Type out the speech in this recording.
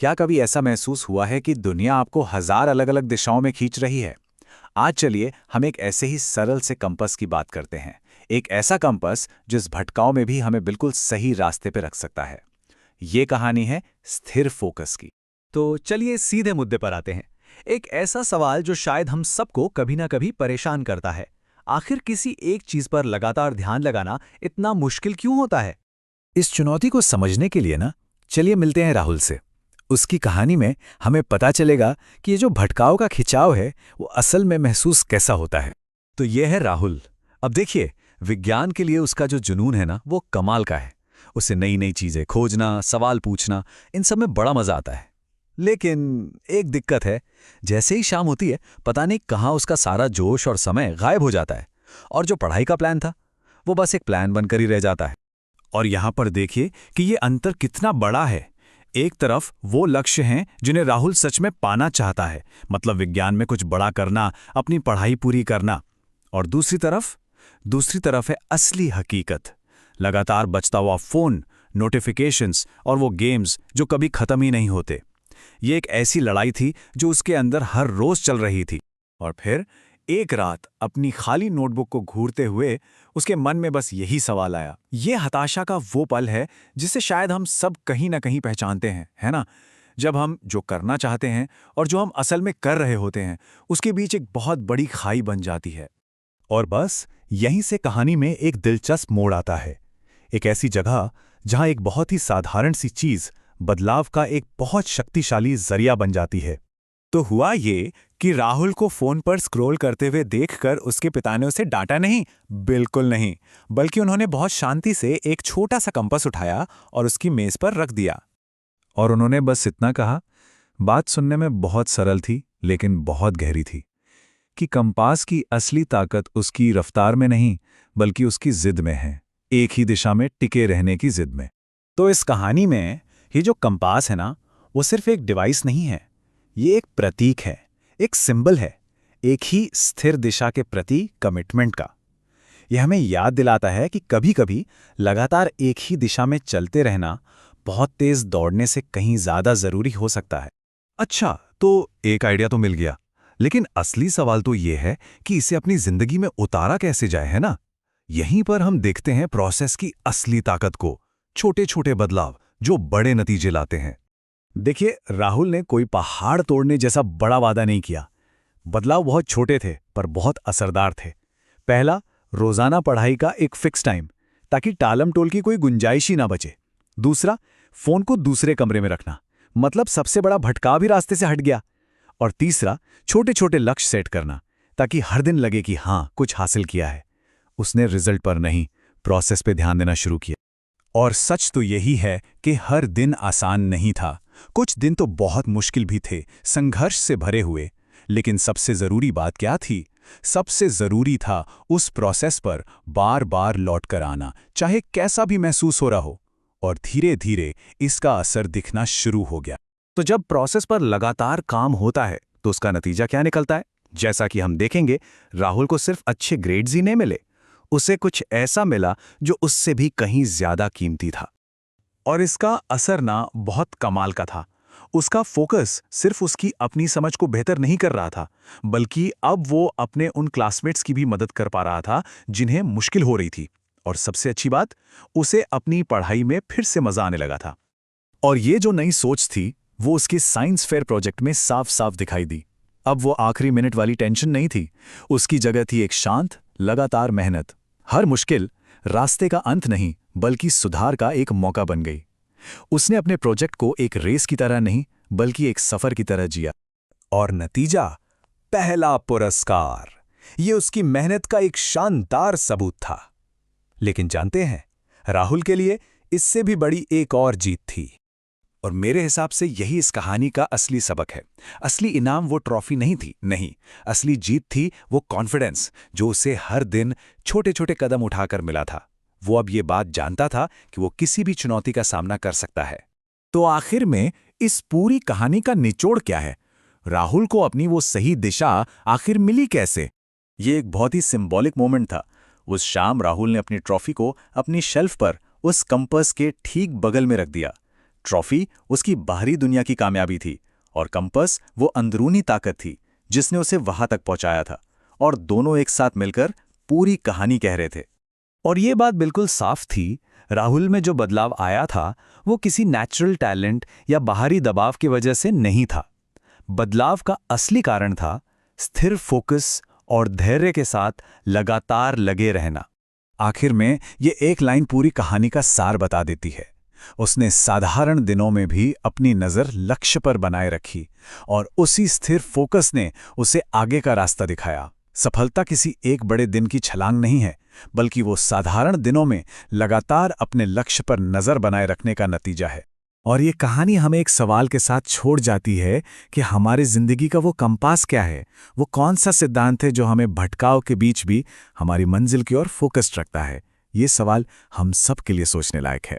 क्या कभी ऐसा महसूस हुआ है कि दुनिया आपको हजार अलग अलग दिशाओं में खींच रही है? आज चलिए हम एक ऐसे ही सरल से कंपास की बात करते हैं। एक ऐसा कंपास जिस भटकाव में भी हमें बिल्कुल सही रास्ते पे रख सकता है। ये कहानी है स्थिर फोकस की। तो चलिए सीधे मुद्दे पर आते हैं। एक ऐसा सवाल जो शायद हम सबको कभी ना कभी परेशान करता है। आखिर किसी एक चीज पर लगातार ध्यान लगाना इतना मुश्किल क्यों होता है? इस चुनौती को समझने के लिए ना, चलिए मिलते हैं राहुल से। उसकी कहानी में हमें पता चलेगा कि ये जो भटकाव का खिंचाव है वो असल में महसूस कैसा होता है। तो ये है राहुल। अब देखिए, विज्ञान के लिए उसका जो जुनून है ना, वो कमाल का है। उसे नई नई चीजें खोजना, सवाल पूछना, इन सब में बड़ा मजा आता है। लेकिन एक दिक्कत है, जैसे ही शाम होती है, पता नहीं कहाँ उसका सारा जोश और समय गायब हो जाता है। और जो पढ़ाई का प्लान था, वो बस एक प्लान बनकर ही रह जाता है। और यहाँ पर देखिए कि ये अंतर कितना बड़ा है। एक तरफ वो लक्ष्य हैं जिन्हें राहुल सच में पाना चाहता है, मतलब विज्ञान में कुछ बड़ा करना, अपनी पढ़ाई पूरी करना। और दूसरी तरफ है असली हकीकत। लगातार बजता हुआ फोन, नोटिफिकेशंस और वो गेम्स जो कभी खत्म ही नहीं होते। ये एक ऐसी लड़ाई थी जो उसके अंदर हर रोज चल रही थी। और फिर एक रात अपनी खाली नोटबुक को घूरते हुए उसके मन में बस यही सवाल आया। ये हताशा का वो पल है जिसे शायद हम सब कहीं ना कहीं पहचानते हैं, है ना? जब हम जो करना चाहते हैं और जो हम असल में कर रहे होते हैं, उसके बीच एक बहुत बड़ी खाई बन जाती है। और बस यहीं से कहानी में एक दिलचस्प मोड़ आता है। एक ऐसी जगह जहां एक बहुत ही साधारण सी चीज बदलाव का एक बहुत शक्तिशाली जरिया बन जाती है। तो हुआ ये कि राहुल को फोन पर स्क्रॉल करते हुए देखकर उसके पिता ने उसे डांटा नहीं, बिल्कुल नहीं, बल्कि उन्होंने बहुत शांति से एक छोटा सा कंपास उठाया और उसकी मेज पर रख दिया। और उन्होंने बस इतना कहा, बात सुनने में बहुत सरल थी लेकिन बहुत गहरी थी, कि कंपास की असली ताकत उसकी रफ्तार में नहीं बल्कि उसकी जिद में है, एक ही दिशा में टिके रहने की जिद में। तो इस कहानी में ये जो कंपास है ना, वो सिर्फ एक डिवाइस नहीं है, ये एक प्रतीक है, एक सिंबल है, एक ही स्थिर दिशा के प्रति कमिटमेंट का। यह हमें याद दिलाता है कि कभी-कभी लगातार एक ही दिशा में चलते रहना बहुत तेज दौड़ने से कहीं ज्यादा जरूरी हो सकता है। अच्छा, तो एक आइडिया तो मिल गया, लेकिन असली सवाल तो ये है कि इसे अपनी जिंदगी में उतारा कैसे जाए, है ना? यहीं पर हम देखते हैं प्रोसेस की असली ताकत को, छोटे छोटे बदलाव जो बड़े नतीजे लाते हैं। देखिए, राहुल ने कोई पहाड़ तोड़ने जैसा बड़ा वादा नहीं किया। बदलाव बहुत छोटे थे पर बहुत असरदार थे। पहला, रोजाना पढ़ाई का एक फिक्स टाइम, ताकि टालम टोल की कोई गुंजाइश ही ना बचे। दूसरा, फोन को दूसरे कमरे में रखना, मतलब सबसे बड़ा भटकाव भी रास्ते से हट गया। और तीसरा, छोटे छोटे लक्ष्य सेट करना, ताकि हर दिन लगे कि हाँ, कुछ हासिल किया है। उसने रिजल्ट पर नहीं, प्रोसेस पे ध्यान देना शुरू किया। और सच तो यही है कि हर दिन आसान नहीं था। कुछ दिन तो बहुत मुश्किल भी थे, संघर्ष से भरे हुए। लेकिन सबसे जरूरी बात क्या थी? सबसे जरूरी था उस प्रोसेस पर बार बार लौट कर आना, चाहे कैसा भी महसूस हो रहा हो। और धीरे धीरे इसका असर दिखना शुरू हो गया। तो जब प्रोसेस पर लगातार काम होता है तो उसका नतीजा क्या निकलता है? जैसा कि हम देखेंगे, राहुल को सिर्फ अच्छे ग्रेड्स ही नहीं मिले, उसे कुछ ऐसा मिला जो उससे भी कहीं ज्यादा कीमती था। और इसका असर ना बहुत कमाल का था। उसका फोकस सिर्फ उसकी अपनी समझ को बेहतर नहीं कर रहा था, बल्कि अब वो अपने उन क्लासमेट्स की भी मदद कर पा रहा था जिन्हें मुश्किल हो रही थी। और सबसे अच्छी बात, उसे अपनी पढ़ाई में फिर से मजा आने लगा था। और ये जो नई सोच थी, वो उसके साइंस फेयर प्रोजेक्ट में साफ साफ दिखाई दी। अब वो आखिरी मिनट वाली टेंशन नहीं थी, उसकी जगह थी एक शांत, लगातार मेहनत। हर मुश्किल रास्ते का अंत नहीं बल्कि सुधार का एक मौका बन गई। उसने अपने प्रोजेक्ट को एक रेस की तरह नहीं बल्कि एक सफर की तरह जिया। और नतीजा, पहला पुरस्कार। ये उसकी मेहनत का एक शानदार सबूत था। लेकिन जानते हैं, राहुल के लिए इससे भी बड़ी एक और जीत थी। और मेरे हिसाब से यही इस कहानी का असली सबक है। असली इनाम वो ट्रॉफी नहीं थी, नहीं, असली जीत थी वो कॉन्फिडेंस जो उसे हर दिन छोटे छोटे कदम उठाकर मिला था। वो अब ये बात जानता था कि वो किसी भी चुनौती का सामना कर सकता है। तो आखिर में इस पूरी कहानी का निचोड़ क्या है? राहुल को अपनी वो सही दिशा आखिर मिली कैसे? ये एक बहुत ही सिंबॉलिक मोमेंट था। उस शाम राहुल ने अपनी ट्रॉफी को अपनी शेल्फ पर उस कंपास के ठीक बगल में रख दिया, ट्रॉफी उसकी बाहरी दुनिया की कामयाबी थी और कंपास वो अंदरूनी ताकत थी जिसने उसे वहां तक पहुंचाया था। और दोनों एक साथ मिलकर पूरी कहानी कह रहे थे। और ये बात बिल्कुल साफ थी, राहुल में जो बदलाव आया था वो किसी नेचुरल टैलेंट या बाहरी दबाव की वजह से नहीं था। बदलाव का असली कारण था स्थिर फोकस और धैर्य के साथ लगातार लगे रहना। आखिर में ये एक लाइन पूरी कहानी का सार बता देती है। उसने साधारण दिनों में भी अपनी नज़र लक्ष्य पर बनाए रखी और उसी स्थिर फोकस ने उसे आगे का रास्ता दिखाया। सफलता किसी एक बड़े दिन की छलांग नहीं है, बल्कि वो साधारण दिनों में लगातार अपने लक्ष्य पर नज़र बनाए रखने का नतीजा है। और ये कहानी हमें एक सवाल के साथ छोड़ जाती है कि हमारी जिंदगी का वो कंपास क्या है, वो कौन सा सिद्धांत है जो हमें भटकाव के बीच भी हमारी मंजिल की ओर फोकस्ड रखता है। ये सवाल हम सब के लिए सोचने लायक है।